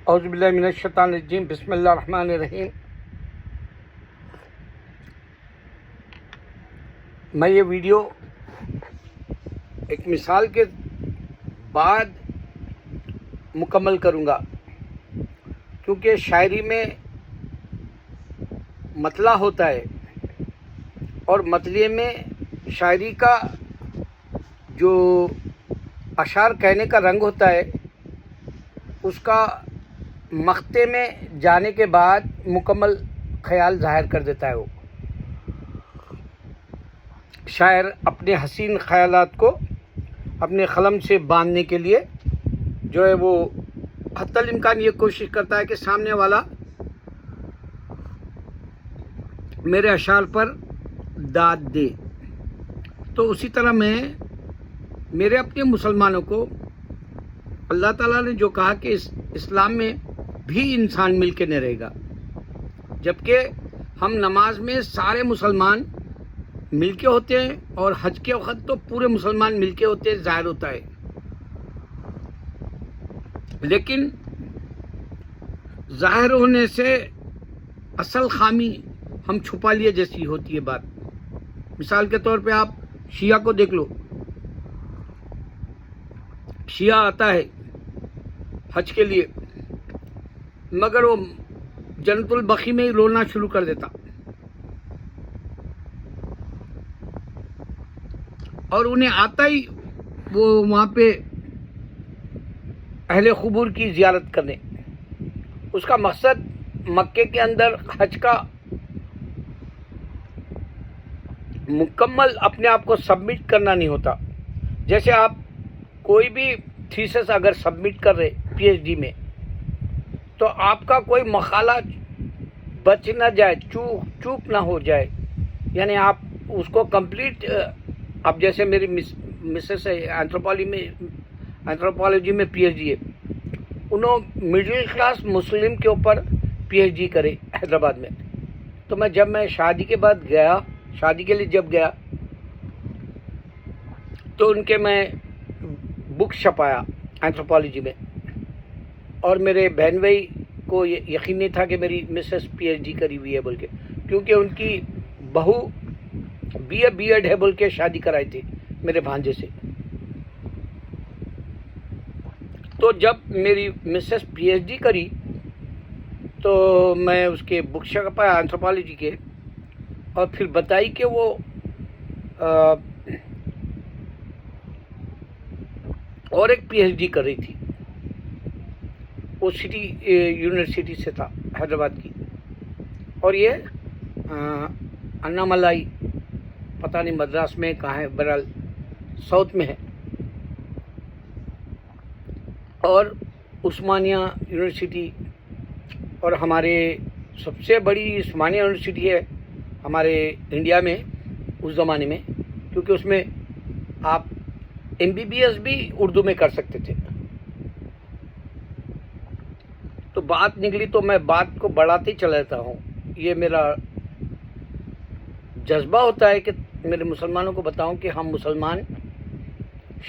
اعوذ باللہ من الشیطان الرجیم، بسم اللہ الرحمن الرحیم۔ میں یہ ویڈیو ایک مثال کے بعد مکمل کروں گا، کیونکہ شاعری میں مطلع ہوتا ہے اور مطلع میں شاعری کا جو اشعار کہنے کا رنگ ہوتا ہے اس کا مقطع میں جانے کے بعد مکمل خیال ظاہر کر دیتا ہے۔ وہ شاعر اپنے حسین خیالات کو اپنے قلم سے باندھنے کے لیے جو ہے وہ حتی الامکان یہ کوشش کرتا ہے کہ سامنے والا میرے اشعار پر داد دے۔ تو اسی طرح میں میرے اپنے مسلمانوں کو اللہ تعالیٰ نے جو کہا کہ اسلام میں بھی انسان مل کے نہیں رہے گا، جبکہ ہم نماز میں سارے مسلمان مل کے ہوتے ہیں اور حج کے وقت تو پورے مسلمان مل کے ہوتے ہیں، ظاہر ہوتا ہے، لیکن ظاہر ہونے سے اصل خامی ہم چھپا لیے جیسی ہوتی ہے بات۔ مثال کے طور پہ آپ شیعہ کو دیکھ لو، شیعہ آتا ہے حج کے لیے مگر وہ جنت البقیع میں ہی رونا شروع کر دیتا، اور انہیں آتا ہی وہ وہاں پہ اہل قبور کی زیارت کرنے۔ اس کا مقصد مکے کے اندر حج کا مکمل اپنے آپ کو سبمٹ کرنا نہیں ہوتا۔ جیسے آپ کوئی بھی تھیسس اگر سبمٹ کر رہے پی ایچ ڈی میں، تو آپ کا کوئی مقالہ بچ نہ جائے، چوک نہ ہو جائے، یعنی آپ اس کو کمپلیٹ، اب جیسے میری مسز ہے اینتھروپالوجی میں پی ایچ ڈی ہے، انہوں مڈل کلاس مسلم کے اوپر پی ایچ ڈی کرے حیدرآباد میں۔ تو جب میں شادی کے بعد گیا، شادی کے لیے جب گیا تو ان کے میں بک چھپایا اینتھروپالوجی میں، اور میرے بہن بھائی کو یقین نہیں تھا کہ میری مسز پی ایچ ڈی کری ہوئی ہے بول کے، کیونکہ ان کی بہو بی ایڈ ہے بول کے شادی کرائی تھی میرے بھانجے سے۔ تو جب میری مسز پی ایچ ڈی کری تو میں اس کے بک چھپایا اینتھروپالوجی کے، اور پھر بتائی کہ وہ اور ایک پی ایچ ڈی کر رہی تھی، وہ سٹی یونیورسٹی سے تھا حیدرآباد کی، اور یہ اناملائی پتہ نہیں مدراس میں کہاں ہے، بہرحال ساؤتھ میں ہے، اور عثمانیہ یونیورسٹی، اور ہمارے سب سے بڑی عثمانیہ یونیورسٹی ہے ہمارے انڈیا میں اس زمانے میں، کیونکہ اس میں آپ MBBS بھی اردو میں کر سکتے تھے۔ تو بات نکلی تو میں بات کو بڑھاتے چلا جاتا ہوں، یہ میرا جذبہ ہوتا ہے کہ میرے مسلمانوں کو بتاؤں کہ ہم مسلمان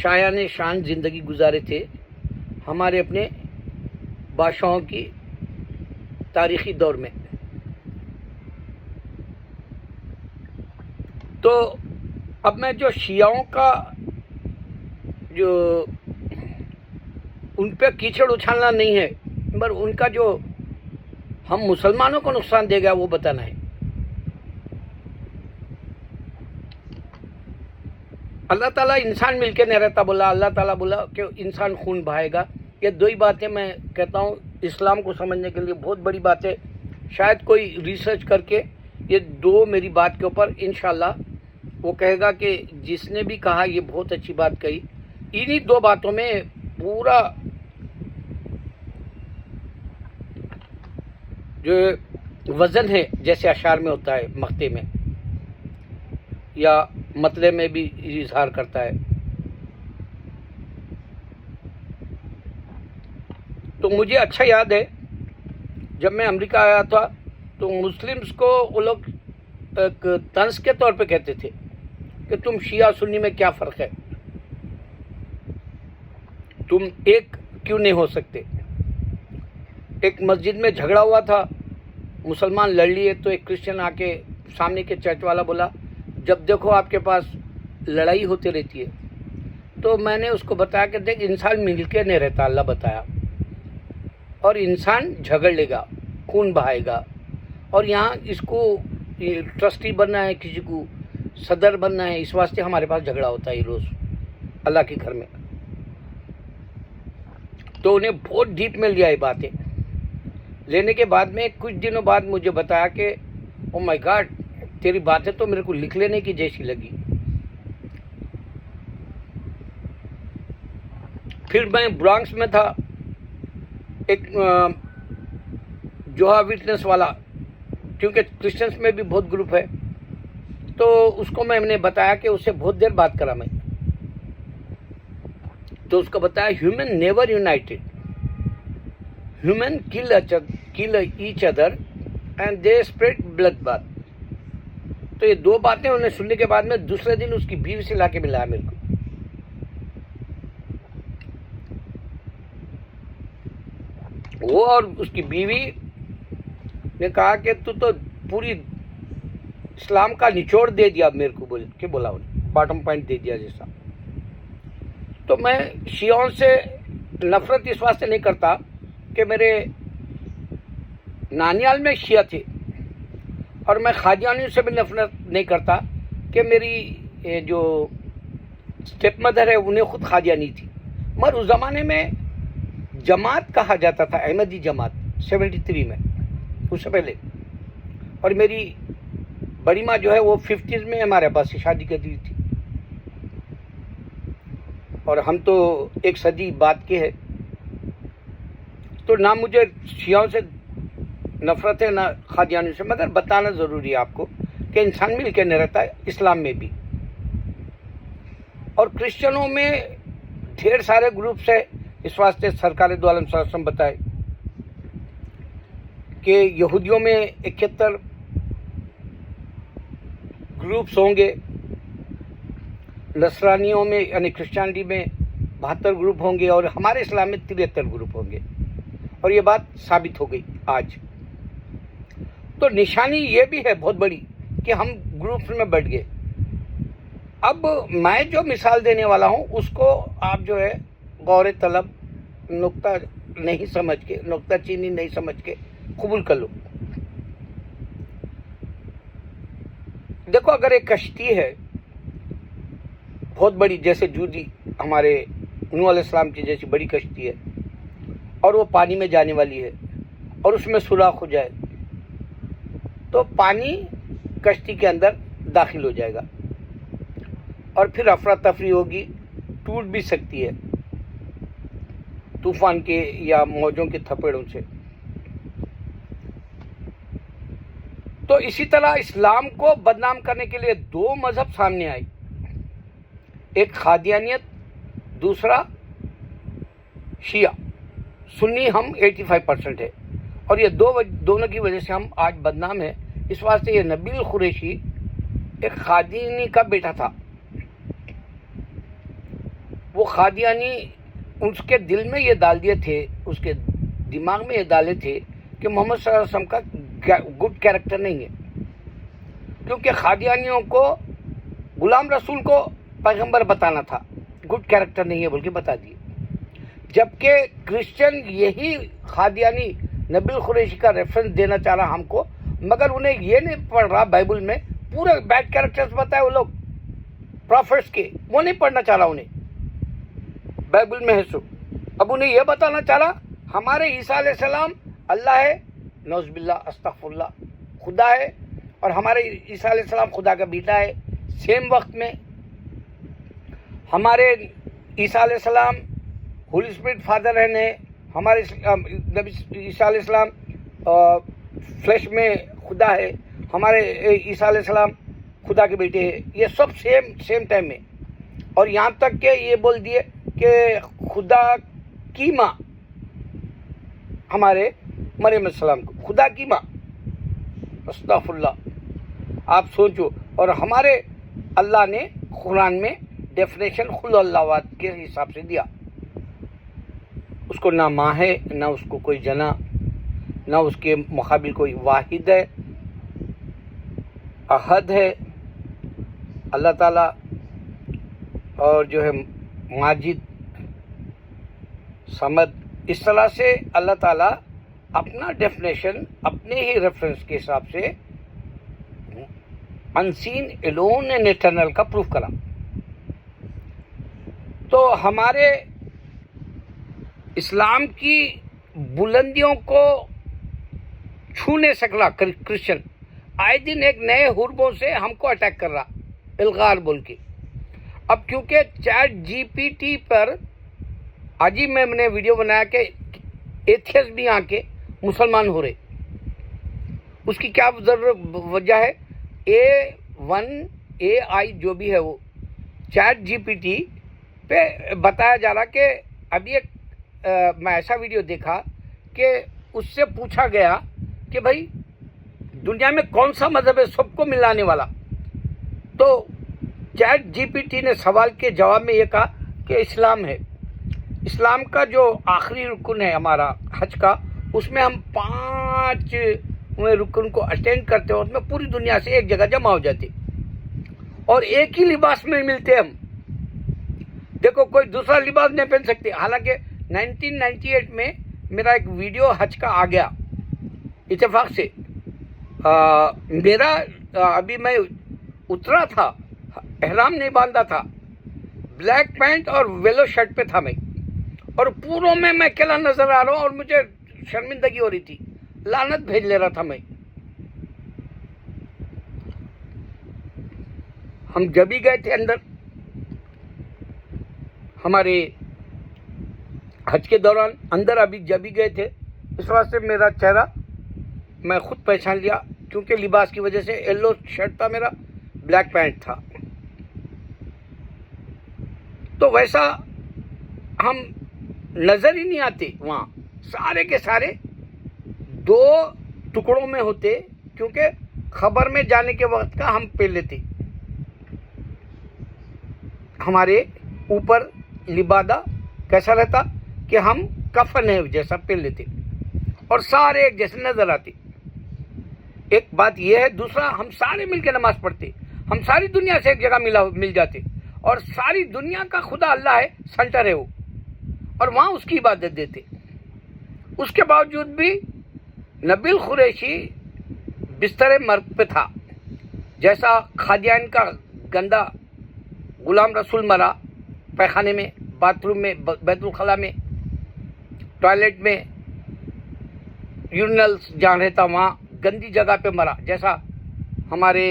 شایان شان زندگی گزارے تھے ہمارے اپنے بادشاہوں کی تاریخی دور میں۔ تو اب میں جو شیعوں کا جو ان پہ کیچڑ اچھالنا نہیں ہے، پر ان کا جو ہم مسلمانوں کو نقصان دے گا وہ بتانا ہے۔ اللہ تعالیٰ انسان مل کے نہیں رہتا بولا، اللہ تعالیٰ بولا کہ انسان خون بہائے گا۔ یہ دو ہی باتیں میں کہتا ہوں اسلام کو سمجھنے کے لیے بہت بڑی بات ہے۔ شاید کوئی ریسرچ کر کے یہ دو میری بات کے اوپر انشاءاللہ وہ کہے گا کہ جس نے بھی کہا یہ بہت اچھی بات کہی۔ انہی دو باتوں میں پورا جو وزن ہے، جیسے اشعار میں ہوتا ہے مقطع میں یا مطلع میں بھی اظہار کرتا ہے۔ تو مجھے اچھا یاد ہے جب میں امریکہ آیا تھا تو مسلمز کو وہ لوگ ایک طنز کے طور پہ کہتے تھے کہ تم شیعہ سنی میں کیا فرق ہے، تم ایک کیوں نہیں ہو سکتے؟ ایک مسجد میں جھگڑا ہوا تھا، مسلمان لڑ لیے، تو ایک کرسچن آ کے سامنے کے چرچ والا بولا جب دیکھو آپ کے پاس لڑائی ہوتی رہتی ہے. تو میں نے اس کو بتایا کہ دیکھ انسان مل کے نہیں رہتا، اللہ بتایا، اور انسان جھگڑ لے گا، خون بہائے گا، اور یہاں اس کو ٹرسٹی بننا ہے، کسی کو صدر بننا ہے، اس واسطے ہمارے پاس جھگڑا ہوتا ہے روز اللہ کے گھر میں. تو انہیں بہت ڈیپ میں لیا یہ باتیں. لینے کے بعد میں کچھ دنوں بعد مجھے بتایا کہ او مائی گاڈ، تیری باتیں تو میرے کو لکھ لینے کی جیسی لگی. پھر میں برانکس میں تھا، ایک جوہا وٹنس والا، کیونکہ کرسچنس میں بھی بہت گروپ ہے، تو اس کو میں نے بتایا کہ اس سے بہت دیر بات کرا میں. تو اس کو بتایا human never united, human kill each other and they spread blood بات. تو یہ دو باتیں انہیں سننے کے بعد میں دوسرے دن اس کی بیوی سے لا کے ملایا میرے کو. وہ اور اس کی بیوی نے کہا کہ تو پوری اسلام کا نچوڑ دے دیا میرے کو، بول کے بولا انہیں، باٹم پوائنٹ دے دیا جیسا. تو میں شیعوں سے نفرت اس واسطے نہیں کرتا کہ میرے نانیال میں شیعہ تھے، اور میں قادیانیوں سے بھی نفرت نہیں کرتا کہ میری جو اسٹیپ مدر ہے انہیں خود قادیانی تھی. مگر اس زمانے میں جماعت کہا جاتا تھا، احمدی جماعت 73 میں، اس سے پہلے. اور میری بڑی ماں جو ہے وہ 50s میں ہمارے پاس سے شادی کر دی تھی، اور ہم تو ایک صدی بعد کے ہیں. تو نہ مجھے شیعوں سے نفرت ہے نہ قادیانیوں سے، مگر بتانا ضروری ہے آپ کو کہ انسان مل کے نہیں رہتا ہے، اسلام میں بھی. اور کرسچنوں میں ڈھیر سارے گروپس ہیں، اس واسطے سرکار دو عالم صلی اللہ علیہ وسلم بتائے کہ یہودیوں میں 71 گروپس ہوں گے، نصرانیوں میں یعنی کرسچینٹی میں 72 گروپ ہوں گے، اور ہمارے اسلام میں 73 گروپ ہوں گے. اور یہ بات ثابت ہو گئی آج. تو نشانی یہ بھی ہے بہت بڑی کہ ہم گروپس میں بٹ گئے. اب میں جو مثال دینے والا ہوں اس کو آپ جو ہے غور طلب، نقطہ نہیں سمجھ کے، نقطہ چینی نہیں سمجھ کے قبول کر لو. دیکھو اگر ایک کشتی ہے بہت بڑی، جیسے جودی ہمارے نوح علیہ السلام کی جیسی بڑی کشتی ہے، اور وہ پانی میں جانے والی ہے، اور اس میں سوراخ ہو جائے تو پانی کشتی کے اندر داخل ہو جائے گا، اور پھر افراتفری ہوگی، ٹوٹ بھی سکتی ہے طوفان کے یا موجوں کے تھپڑوں سے. تو اسی طرح اسلام کو بدنام کرنے کے لیے دو مذہب سامنے آئے، ایک قادیانیت، دوسرا شیعہ. سنی ہم 85% ہے، اور یہ دونوں کی وجہ سے ہم آج بدنام ہیں. اس واسطے یہ نبیل قریشی ایک قادیانی کا بیٹا تھا. وہ قادیانی اس کے دل میں یہ ڈال دیے تھے، اس کے دماغ میں یہ ڈالے تھے کہ محمد صلی اللہ علیہ وسلم کا گڈ کیریکٹر نہیں ہے، کیونکہ قادیانیوں کو غلام رسول کو پیغمبر بتانا تھا، گڈ کیریکٹر نہیں ہے بول کے بتا دیے. جبکہ کرسچن یہی قادیانی نبی قریشی کا ریفرنس دینا چاہ رہا ہم کو، مگر انہیں یہ نہیں پڑھ رہا بائبل میں پورے بیڈ کیریکٹرز بتائے وہ لوگ پروفیٹس کے، وہ نہیں پڑھنا چاہ رہا انہیں بائبل میں ہے. سو اب انہیں یہ بتانا چاہ رہا ہمارے عیسیٰ علیہ السلام اللہ ہے، نعوذ باللہ استغفر اللہ، خدا ہے، اور ہمارے عیسیٰ علیہ السلام خدا کا بیٹا ہے. سیم وقت میں ہمارے عیسیٰ علیہ السلام ہولی اسپرٹ فادر ہیں، ہمارے نبی عیسیٰ علیہ السلام فلیش میں خدا ہے، ہمارے عیسیٰ علیہ السلام خدا کے بیٹے ہیں. یہ سب سیم ٹائم میں، اور یہاں تک کہ یہ بول دیے کہ خدا کی ماں ہمارے مریم السلام کو خدا کی ماں، استغفر اللہ. آپ سوچو. اور ہمارے اللہ نے قرآن میں ڈیفینیشن خل اللہ کے حساب سے دیا، اس کو نہ ماں ہے نہ اس کو کوئی جنا، نہ اس کے مقابل کوئی واحد ہے، احد ہے اللہ تعالیٰ، اور جو ہے ماجد، صمد. اس طرح سے اللہ تعالیٰ اپنا ڈیفینیشن اپنے ہی ریفرنس کے حساب سے انسین، الون اینڈ ایٹرنل کا پروف کرا. تو ہمارے اسلام کی بلندیوں کو چھو نہیں سکلا کرسچن. آئے دن ایک نئے حربوں سے ہم کو اٹیک کر رہا، الغار بول کے. اب کیونکہ چیٹ جی پی ٹی پر آج ہی میں نے ویڈیو بنایا کہ ایتھیس بھی آ کے مسلمان ہو رہے. اس کی کیا وجہ ہے؟ AI جو بھی ہے وہ چیٹ جی پی ٹی پہ بتایا جا رہا کہ ابھی ایک میں ایسا ویڈیو دیکھا کہ اس سے پوچھا گیا کہ بھائی دنیا میں کون سا مذہب ہے سب کو ملانے والا؟ تو چیٹ جی پی ٹی نے سوال کے جواب میں یہ کہا کہ اسلام ہے. اسلام کا جو آخری رکن ہے ہمارا حج کا، اس میں ہم 5 رکن کو اٹینڈ کرتے ہیں، اس میں پوری دنیا سے ایک جگہ جمع ہو جاتے اور ایک ہی لباس میں ملتے. ہم دیکھو کوئی دوسرا لباس نہیں پہن سکتے. حالانکہ 1998 میں میرا ایک ویڈیو حج کا آ گیا اتفاق سے. میرا ابھی میں اترا تھا، احرام نہیں باندھا تھا، بلیک پینٹ اور ویلو شرٹ پہ تھا میں، اور پوروں میں اکیلا نظر آ رہا ہوں اور مجھے شرمندگی ہو رہی تھی، لعنت بھیج لے رہا تھا میں. ہم جب ہی گئے تھے اندر ہمارے حج کے دوران، اندر ابھی جب ہی گئے تھے، اس واسطے میرا چہرہ میں خود پہچان لیا کیونکہ لباس کی وجہ سے. یلو شرٹ تھا میرا، بلیک پینٹ تھا. تو ویسا ہم نظر ہی نہیں آتے وہاں، سارے کے سارے 2 ٹکڑوں میں ہوتے کیونکہ خبر میں جانے کے وقت کا ہم پہن لیتے. ہمارے اوپر لبادہ کیسا رہتا کہ ہم کفن ہے جیسا پہن لیتے اور سارے ایک جیسے نظر آتے. ایک بات یہ ہے. دوسرا، ہم سارے مل کے نماز پڑھتے، ہم ساری دنیا سے ایک جگہ مل جاتے اور ساری دنیا کا خدا اللہ ہے، سنٹر ہے وہ، اور وہاں اس کی عبادت دیتے. اس کے باوجود بھی نبیل قریشی بستر مرگ پہ تھا. جیسا قادیان کا گندا غلام رسول مرا پیخانے میں، باتھ روم میں، بیت الخلا میں، ٹوائلٹ میں، یورنلس جہاں رہتا وہاں گندی جگہ پہ مرا. جیسا ہمارے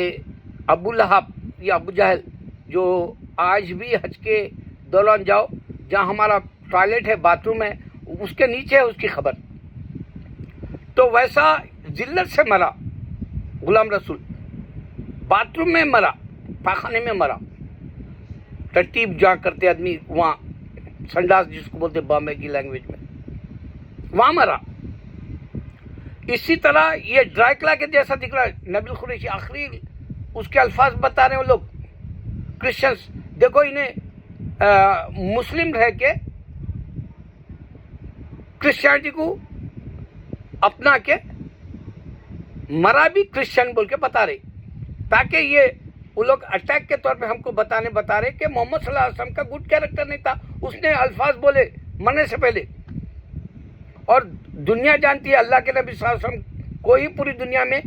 ابو لہب یا ابو جہل جو آج بھی حج کے دوران جاؤ جہاں ہمارا ٹوائلٹ ہے، باتھ روم ہے، اس کے نیچے ہے اس کی خبر. تو ویسا ذلت سے مرا غلام رسول، باتھ روم میں مرا، پاخانے میں مرا، ٹٹی جہاں کرتے آدمی وہاں، سنڈاس جس کو بولتے بامبے کی لینگویج میں، وہاں مرا. اسی طرح یہ ڈرائی کلا کے جیسا دکھ رہا ہے نبیل قریشی. آخری اس کے الفاظ بتا رہے ہیں وہ لوگ کرسچنس. دیکھو انہیں مسلم رہ کے کرسچینٹی کو اپنا کے مرا بھی کرسچن بول کے بتا رہے، تاکہ یہ وہ لوگ اٹیک کے طور پہ ہم کو بتا رہے کہ محمد صلی اللہ علیہ وسلم کا گڈ کیریکٹر نہیں تھا. اس نے الفاظ بولے مرنے سے پہلے، اور دنیا جانتی ہے اللہ کے نبی صلی اللہ علیہ وسلم کو ہی پوری دنیا میں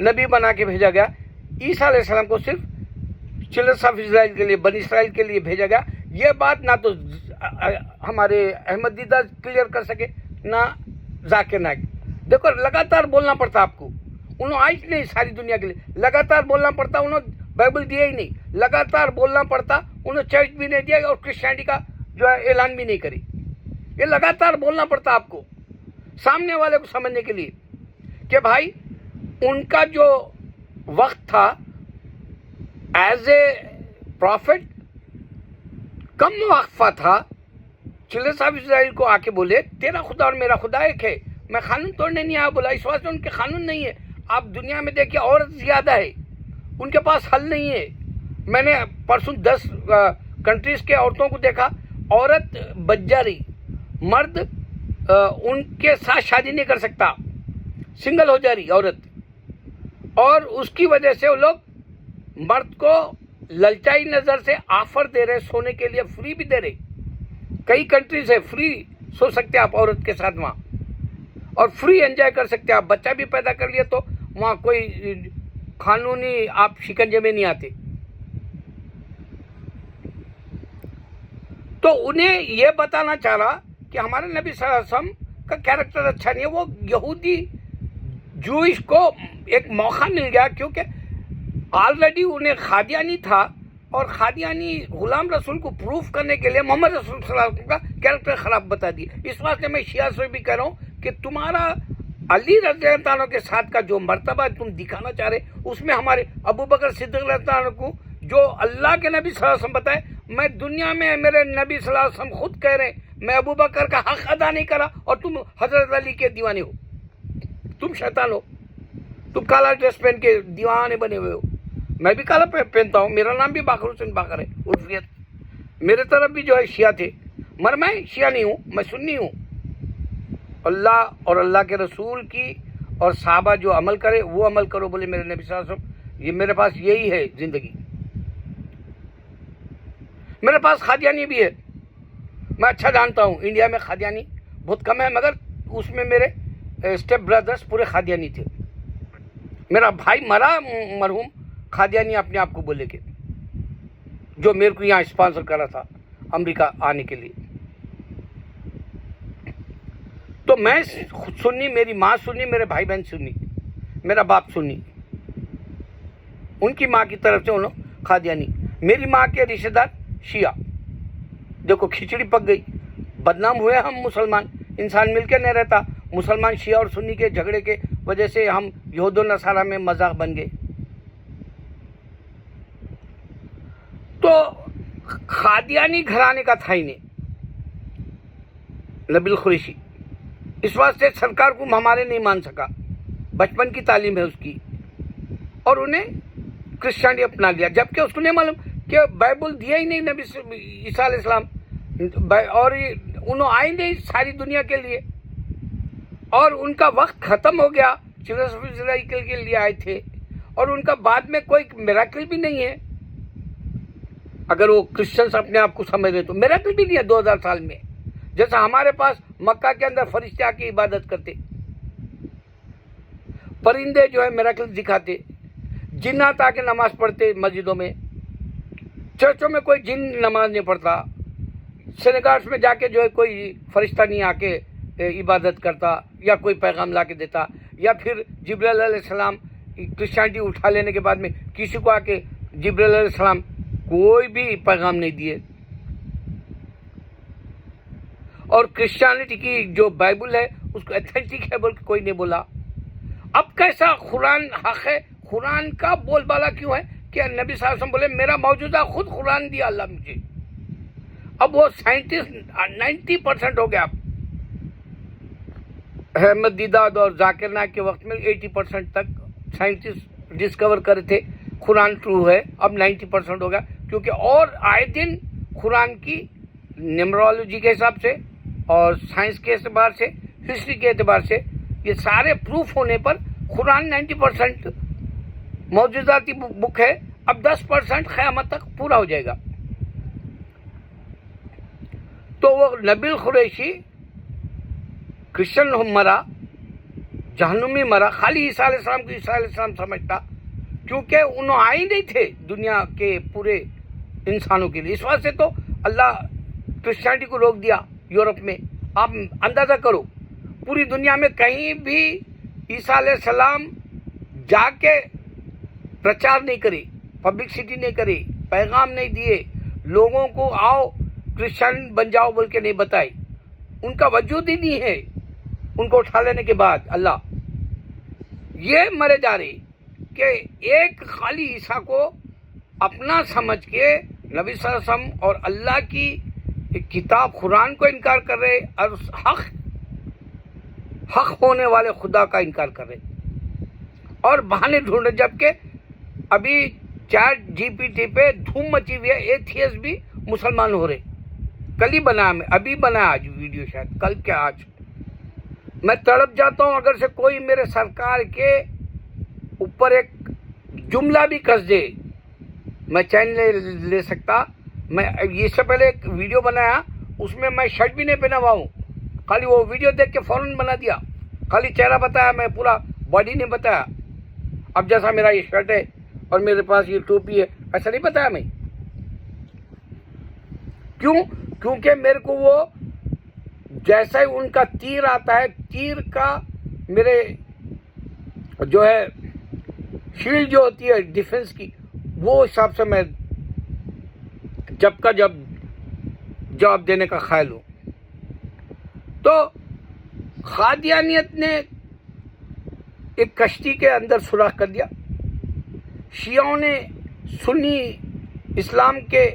نبی بنا کے بھیجا گیا. عیسیٰ علیہ السلام کو صرف چلڈرنس آف اسرائیل کے لیے، بنی اسرائیل کے لیے بھیجا گیا. یہ بات نہ تو ہمارے احمد دیدہ کلیئر کر سکے نہ ذاکر نائک. دیکھو لگاتار بولنا پڑتا آپ کو، انہوں آج نہیں ساری دنیا کے لیے لگاتار بولنا پڑتا. انہوں بائبل دیا ہی نہیں، لگاتار بولنا پڑتا. انہوں چرچ بھی نہیں دیا اور کرسچینٹی کا جو ہے اعلان بھی نہیں کری. یہ لگاتار بولنا پڑتا آپ کو سامنے والے کو سمجھنے کے لیے کہ بھائی ان کا جو وقت تھا ایز اے پروفٹ کم وقفہ تھا. چلڈرنس آف اسرائیل کو آ کے بولے تیرا خدا اور میرا خدا ایک ہے، میں قانون توڑنے نہیں آیا بولا. اس واسطے ان کے قانون نہیں ہے. آپ دنیا میں دیکھیے عورت زیادہ ہے، ان کے پاس حل نہیں ہے. میں نے پرسوں 10 کنٹریز کے عورتوں کو دیکھا، عورت بچ جا رہی، مرد ان کے ساتھ شادی نہیں کر سکتا. سنگل ہو جا رہی عورت, اور اس کی وجہ سے وہ لوگ مرد کو للچائی نظر سے آفر دے رہے سونے کے لیے, فری بھی دے رہے. کئی کنٹریز ہے فری سو سکتے آپ عورت کے ساتھ وہاں, اور فری انجوائے کر سکتے آپ. بچہ بھی پیدا کر لیے تو وہاں کوئی قانونی آپ شکنجے میں نہیں آتے. تو انہیں یہ بتانا چاہ رہا کہ ہمارے نبی صلی اللہ علیہ وسلم کا کیریکٹر اچھا نہیں ہے. وہ یہودی جوئش کو ایک موقع مل گیا, کیونکہ آلریڈی انہیں قادیانی تھا, اور قادیانی غلام رسول کو پروف کرنے کے لیے محمد رسول صلی اللہ علیہ وسلم کا کیریکٹر خراب بتا دی. اس واسطے میں شیعہ سے بھی کہہ رہا ہوں کہ تمہارا علی رضی اللہ عنہ کے ساتھ کا جو مرتبہ تم دکھانا چاہ رہے, اس میں ہمارے ابو بکر صدیق رضی اللہ عنہ کو جو اللہ کے نبی صلی اللہ علیہ وسلم بتائے, میں دنیا میں میرے نبی صلی اللہ علیہ وسلم خود کہہ رہے ہیں میں ابو بکر کا حق ادا نہیں کرا, اور تم حضرت علی کے دیوانے ہو, تم شیطان ہو, تم کالا ڈریس پہن کے دیوانے بنے ہوئے ہو. میں بھی کالا پہنتا ہوں, میرا نام بھی باقر حسین باقر ہے عرفیت. میرے طرف بھی جو ہے شیعہ تھے, مگر میں شیعہ نہیں ہوں, میں سنی ہوں. اللہ اور اللہ کے رسول کی اور صحابہ جو عمل کرے وہ عمل کرو بولے میرے نبی صلی اللہ علیہ وسلم. یہ میرے پاس یہی ہے زندگی. میرے پاس قادیانی بھی ہے, میں اچھا جانتا ہوں. انڈیا میں قادیانی بہت کم ہے, مگر اس میں میرے اسٹیپ برادرز پورے قادیانی تھے. میرا بھائی مرا مرحوم قادیانی اپنے آپ کو بولے کے, جو میرے کو یہاں اسپانسر کرا تھا امریکہ آنے کے لیے. تو میں سنی, میری ماں سنی, میرے بھائی بہن سنی, میرا باپ سنی, ان کی ماں کی طرف سے انہوں قادیانی. میری ماں کے رشتہ دار شیعہ. دیکھو کھچڑی پک گئی, بدنام ہوئے ہم مسلمان. انسان مل کے نہیں رہتا. مسلمان شیعہ اور سنی کے جھگڑے کے وجہ سے ہم یہود و نصارہ میں مذاق بن گئے. تو قادیانی گھرانے کا تھا انہیں نبیل قریشی. اس واسطے سرکار کو ہمارے نہیں مان سکا, بچپن کی تعلیم ہے اس کی, اور انہیں کرسچینٹی اپنا لیا, جبکہ اس کو نہیں معلوم کہ بائبل دیا ہی نہیں نبی عیسیٰ علیہ السلام, اور انہوں آئے نہیں ساری دنیا کے لیے, اور ان کا وقت ختم ہو گیا. چلڈرنس آف اسرائیل کے لیے آئے تھے, اور ان کا بعد میں کوئی میراکل بھی نہیں ہے. اگر وہ کرسچنس اپنے آپ کو سمجھ رہے تو میراکل بھی نہیں ہے 2000 سال میں. جیسا ہمارے پاس مکہ کے اندر فرشتے آ کے عبادت کرتے, پرندے جو ہے میراکل دکھاتے, جنات آ کے نماز پڑھتے مسجدوں میں, چرچوں میں کوئی جن نماز نہیں پڑھتا, سینیگاٹس میں جا کے جو ہے کوئی فرشتہ نہیں آ کے عبادت کرتا یا کوئی پیغام لا کے دیتا, یا پھر جبرائیل علیہ السلام کرسچینٹی اٹھا لینے کے بعد میں کسی کو آ کے جبرائیل علیہ السلام کوئی بھی پیغام نہیں دیے. اور کرسچینٹی کی جو بائبل ہے اس کو ایتھینٹک ہے بول کے کوئی نہیں بولا. اب کیسا قرآن حق ہے, قرآن کا بول بالا کیوں ہے کہ نبی صلی اللہ علیہ وسلم بولے میرا موجودہ خود قرآن دیا اللہ مجھے. اب وہ سائنٹسٹ 90% ہو گیا. احمد دیداد اور ذاکر نائک کے وقت میں 80% تک سائنٹسٹ ڈسکور کرے تھے قرآن ٹرو ہے, اب 90% ہو گیا, کیونکہ اور آئے دن قرآن کی نیمرولوجی کے حساب سے اور سائنس کے اعتبار سے, ہسٹری کے اعتبار سے, یہ سارے پروف ہونے پر قرآن 90% معجزاتی بک ہے. اب 10% قیامت تک پورا ہو جائے گا. تو وہ نبیل قریشی کرسچن مرا, جہنمی مرا, خالی عیسیٰ علیہ السلام کو عیسیٰ علیہ السلام سمجھتا, کیونکہ انہوں آئے نہیں تھے دنیا کے پورے انسانوں کے لیے. اس واسطے تو اللہ کرسچینٹی کو روک دیا یورپ میں. آپ اندازہ کرو پوری دنیا میں کہیں بھی عیسیٰ علیہ السلام جا کے پرچار نہیں کری, پبلکسٹی نہیں کری, پیغام نہیں دیے, لوگوں کو آؤ کرسچن بن جاؤ بول کے نہیں بتائی. ان کا وجود ہی نہیں ہے. ان کو اٹھا لینے کے بعد اللہ یہ مرے جا رہے کہ ایک خالی عیسیٰ کو اپنا سمجھ کے نبی صلی اللہ علیہ وسلم اور اللہ کی کتاب قرآن کو انکار کر رہے, اور حق ہونے والے خدا کا انکار کر رہے, اور بہانے ڈھونڈ رہے. جبکہ ابھی چیٹ جی پی ٹی پہ دھوم مچی ہوئی ہے, ایتھیسٹ بھی مسلمان ہو رہے. کل ہی بنا, میں ابھی بنا, آج ویڈیو شاید کل کیا آج, میں تڑپ جاتا ہوں اگر سے کوئی میرے سرکار کے اوپر ایک جملہ بھی کس دے، میں چین نہیں لے سکتا. میں اس سے پہلے ایک ویڈیو بنایا، اس میں میں شرٹ بھی نہیں پہنا ہوا ہوں، خالی وہ ویڈیو دیکھ کے فوراً بنا دیا، خالی چہرہ بتایا، میں پورا باڈی نہیں بتایا. اب جیسا میرا یہ شرٹ ہے اور میرے پاس یہ ٹوپی ہے، ایسا نہیں بتایا میں. کیوں؟ کیونکہ میرے کو وہ جیسا ہی ان کا تیر آتا ہے، تیر کا میرے جو ہے شیلڈ جو ہوتی ہے ڈیفنس کی، وہ حساب سے میں جب کا جب جواب دینے کا خیال ہوں. تو قادیانیت نے ایک کشتی کے اندر سوراخ کر دیا. شیعوں نے سنی اسلام کے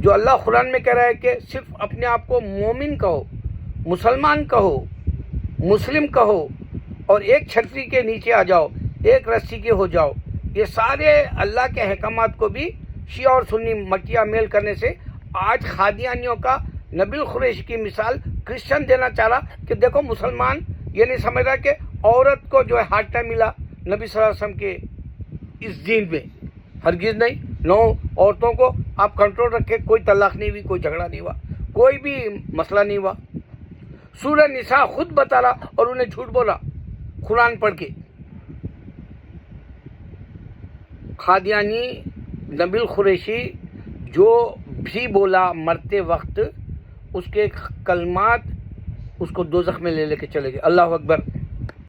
جو اللہ قرآن میں کہہ رہا ہے کہ صرف اپنے آپ کو مومن کہو، مسلمان کہو، مسلم کہو اور ایک چھتری کے نیچے آ جاؤ، ایک رسی کے ہو جاؤ. یہ سارے اللہ کے احکامات کو بھی شیعہ اور سنی مٹیا میل کرنے سے آج قادیانیوں کا نبیل قریشی کی مثال کرسچن دینا چاہ رہا کہ دیکھو مسلمان یہ نہیں سمجھ رہا کہ عورت کو جو ہے ہارٹ ٹائم ملا نبی صلی اللہ علیہ وسلم کے اس دین میں، ہرگز نہیں. 9 عورتوں کو آپ کنٹرول رکھے، کوئی طلاق نہیں ہوئی، کوئی جھگڑا نہیں ہوا، کوئی بھی مسئلہ نہیں ہوا. سورہ نساء خود بتا رہا اور انہیں جھوٹ بولا قرآن پڑھ کے. قادیانی نبیل قریشی جو بھی بولا مرتے وقت، اس کے کلمات اس کو دوزخ میں لے کے چلے گئے. اللہ اکبر.